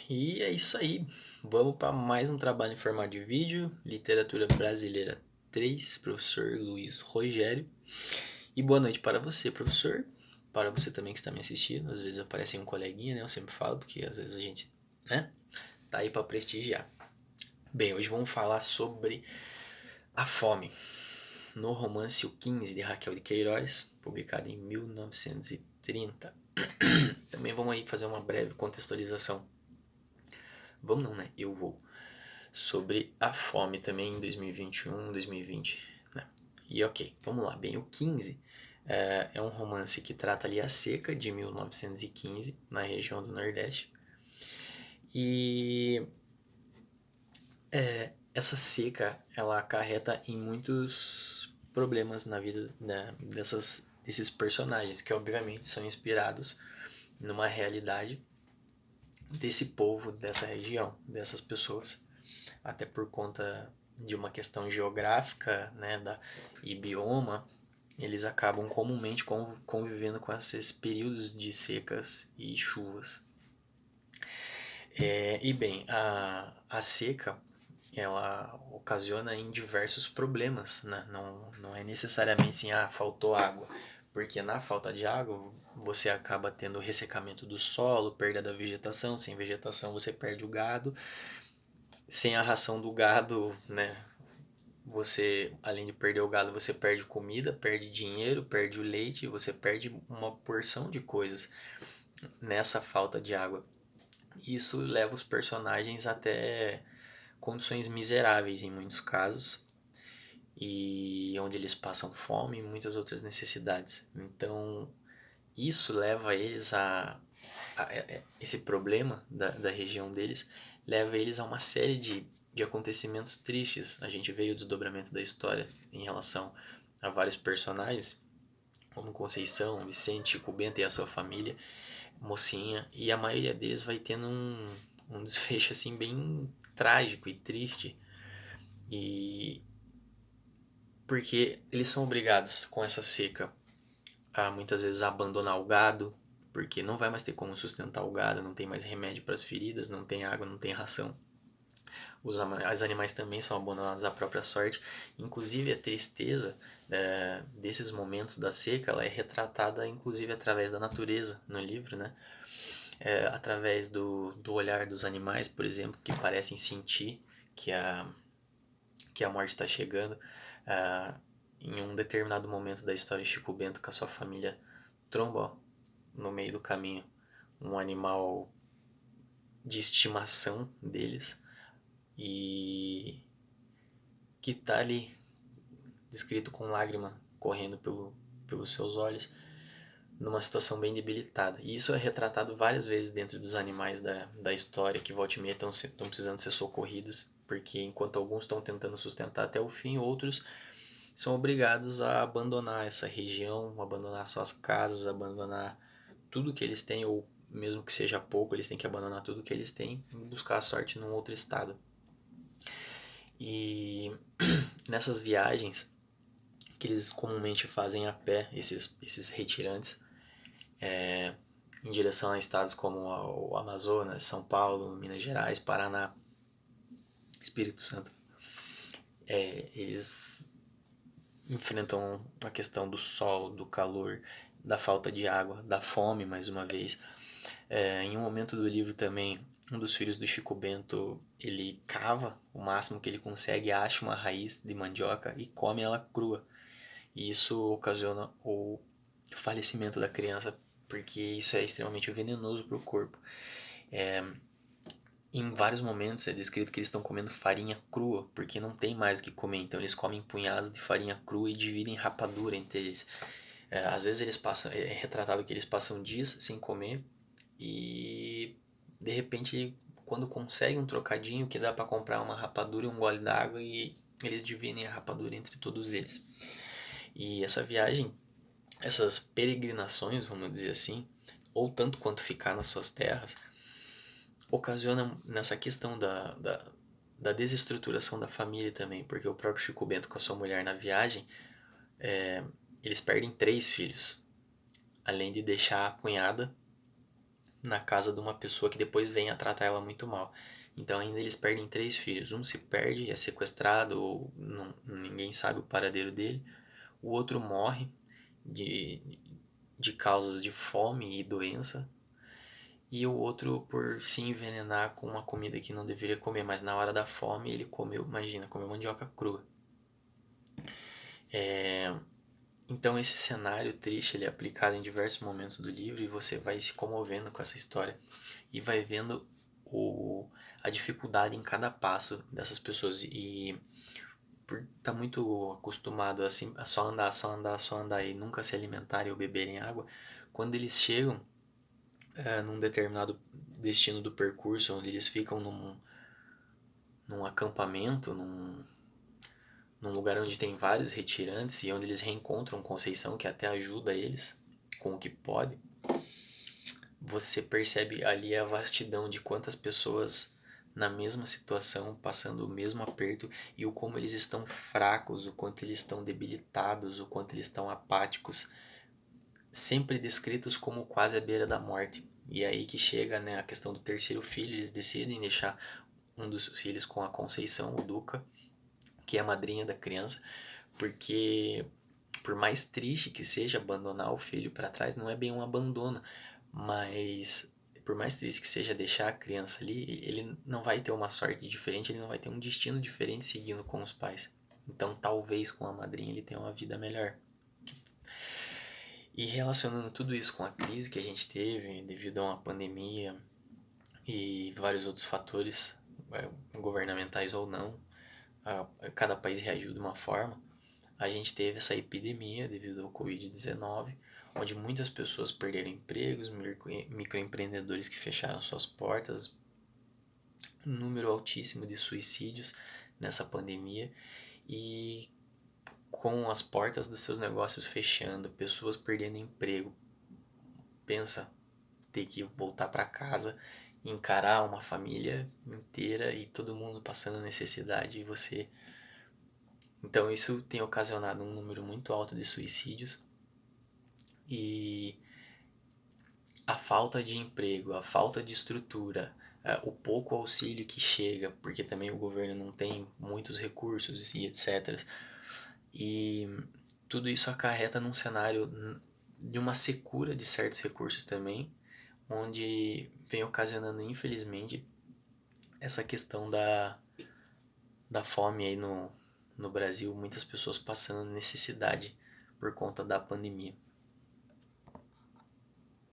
E é isso aí. Vamos para mais um trabalho em formato de vídeo, Literatura Brasileira 3, professor Luiz Rogério. E boa noite para você, professor. Para você também que está me assistindo. Às vezes aparece um coleguinha, né? Eu sempre falo, porque às vezes a gente, né? Tá aí para prestigiar. Bem, hoje vamos falar sobre a fome. No romance O 15 de Raquel de Queiroz, publicado em 1930. Também vamos aí fazer uma breve contextualização. Vamos não, né? Eu vou. Sobre a fome também em 2021, 2020, né? E ok, vamos lá. Bem, o 15 é um romance que trata ali a seca de 1915 na região do Nordeste. E essa seca, ela acarreta em muitos problemas na vida desses personagens, que obviamente são inspirados numa realidade desse povo, dessa região, dessas pessoas, até por conta de uma questão geográfica, né, e bioma, eles acabam comumente convivendo com esses períodos de secas e chuvas. E bem, a seca ela ocasiona em diversos problemas, né? Não é necessariamente assim, faltou água, porque na falta de água você acaba tendo ressecamento do solo, perda da vegetação, sem vegetação você perde o gado, sem a ração do gado, né? Você, além de perder o gado, você perde comida, perde dinheiro, perde o leite, você perde uma porção de coisas nessa falta de água. Isso leva os personagens até condições miseráveis em muitos casos e onde eles passam fome e muitas outras necessidades. Então, isso leva eles esse problema da região deles leva eles a uma série de acontecimentos tristes. A gente vê o desdobramento da história em relação a vários personagens, como Conceição, Vicente, Chico Bento e a sua família, Mocinha, e a maioria deles vai tendo um desfecho assim bem trágico e triste, e porque eles são obrigados com essa seca a muitas vezes abandonar o gado, porque não vai mais ter como sustentar o gado, não tem mais remédio para as feridas, não tem água, não tem ração. Os animais também são abandonados à própria sorte. Inclusive a tristeza desses momentos da seca, ela é retratada inclusive através da natureza no livro, né? Através do olhar dos animais, por exemplo, que parecem sentir que que a morte está chegando. Ah, em um determinado momento da história, Chico Bento com a sua família tromba no meio do caminho um animal de estimação deles e que está ali descrito com lágrima correndo pelos seus olhos numa situação bem debilitada. E isso é retratado várias vezes dentro dos animais da história, que volta e meia estão precisando ser socorridos, porque enquanto alguns estão tentando sustentar até o fim, outros são obrigados a abandonar essa região, abandonar suas casas, abandonar tudo que eles têm, ou mesmo que seja pouco, eles têm que abandonar tudo que eles têm e buscar a sorte num outro estado. E nessas viagens que eles comumente fazem a pé, esses retirantes, em direção a estados como o Amazonas, São Paulo, Minas Gerais, Paraná, Espírito Santo, eles enfrentam a questão do sol, do calor, da falta de água, da fome, mais uma vez. Em um momento do livro também, um dos filhos do Chico Bento, ele cava o máximo que ele consegue, acha uma raiz de mandioca e come ela crua. E isso ocasiona o falecimento da criança, porque isso é extremamente venenoso para o corpo. Em vários momentos é descrito que eles estão comendo farinha crua, porque não tem mais o que comer, então eles comem punhados de farinha crua e dividem rapadura entre eles. Às vezes eles passam, é retratado que eles passam dias sem comer e de repente quando conseguem um trocadinho que dá para comprar uma rapadura e um gole d'água e eles dividem a rapadura entre todos eles. E essa viagem, essas peregrinações, vamos dizer assim, ou tanto quanto ficar nas suas terras, ocasiona nessa questão da desestruturação da família também, porque o próprio Chico Bento com a sua mulher na viagem, eles perdem 3 filhos, além de deixar a cunhada na casa de uma pessoa que depois vem a tratar ela muito mal. Então ainda eles perdem 3 filhos. Um se perde, é sequestrado, ou ninguém sabe o paradeiro dele. O outro morre de, de causas de fome e doença. E o outro por se envenenar com uma comida que não deveria comer, mas na hora da fome ele comeu, imagina, comeu mandioca crua. Então esse cenário triste ele é aplicado em diversos momentos do livro e você vai se comovendo com essa história e vai vendo a dificuldade em cada passo dessas pessoas. E por estar muito acostumado assim, a só andar, só andar, só andar e nunca se alimentarem ou beberem água, quando eles chegam num determinado destino do percurso, onde eles ficam num acampamento, num lugar onde tem vários retirantes e onde eles reencontram Conceição, que até ajuda eles com o que pode, você percebe ali a vastidão de quantas pessoas na mesma situação, passando o mesmo aperto e o como eles estão fracos, o quanto eles estão debilitados, o quanto eles estão apáticos, sempre descritos como quase à beira da morte. E é aí que chega, né, a questão do terceiro filho, eles decidem deixar um dos filhos com a Conceição, o Duca, que é a madrinha da criança, porque por mais triste que seja abandonar o filho para trás, não é bem um abandono, mas por mais triste que seja deixar a criança ali, ele não vai ter uma sorte diferente, ele não vai ter um destino diferente seguindo com os pais. Então, talvez com a madrinha ele tenha uma vida melhor. E relacionando tudo isso com a crise que a gente teve devido a uma pandemia e vários outros fatores, governamentais ou não, cada país reagiu de uma forma. A gente teve essa epidemia devido ao Covid-19, onde muitas pessoas perderam empregos, microempreendedores que fecharam suas portas, um número altíssimo de suicídios nessa pandemia e com as portas dos seus negócios fechando, pessoas perdendo emprego. Pensa, ter que voltar para casa, encarar uma família inteira e todo mundo passando necessidade e você. Então isso tem ocasionado um número muito alto de suicídios e a falta de emprego, a falta de estrutura, o pouco auxílio que chega, porque também o governo não tem muitos recursos e etc. E tudo isso acarreta num cenário de uma secura de certos recursos também, onde vem ocasionando, infelizmente, essa questão da fome aí no Brasil, muitas pessoas passando necessidade por conta da pandemia.